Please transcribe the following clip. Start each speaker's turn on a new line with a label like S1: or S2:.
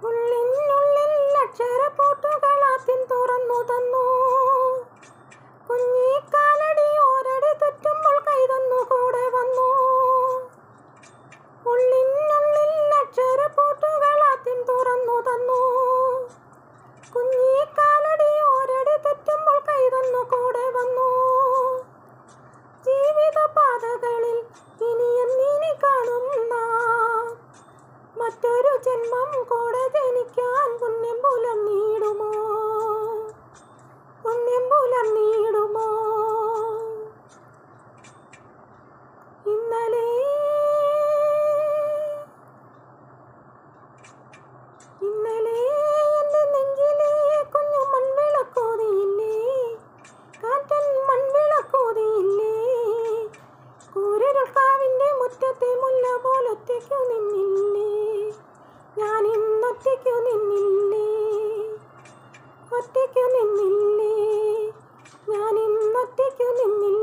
S1: ഉള്ളിനുള്ളിൽ അക്ഷരപ്പൂട്ടുകളാത്തിൻ തുറന്നു തന്നു. കുഞ്ഞിക്കാലടി ഓരടി തെറ്റുമ്പോൾ കൈതന്നു കൂടെ വന്നു. ഉള്ളിനുള്ളിൽ അക്ഷരപ്പൂട്ടുകളാത്തിൻ തുറന്നു തന്നു. കുഞ്ഞിക്കാലടി ഓരടി തെറ്റുമ്പോൾ കൈതന്നു കൂടെ വന്നു. ജീവിത പാതകളിൽ ഇനിയെന്നീനി കാണുന്ന മറ്റൊരു ജന്മം കൂടെ ജനിക്കാൻ പുണ്യം പുലർന്നിടുമോ? പുണ്യം പുലർന്നിടുമോ? ഇന്നലെ എൻ്റെ നെഞ്ചിലെ കുഞ്ഞു മൺവിളക്കോതിയില്ലേ? കാറ്റൻ മൺവിളക്കോതിയില്ലേ? കൂരിരുൾക്കാവിൻ്റെ മുറ്റത്തെ മുല്ല പോലൊറ്റയ്ക്കു നിന്നില്ലേ? ഞാൻ ഇന്നൊറ്റയ്ക്കു നിന്നില്ലേ? ഒറ്റയ്ക്കു നിന്നില്ലേ? ഞാൻ ഇന്നൊറ്റയ്ക്കു നിന്നില്ലേ?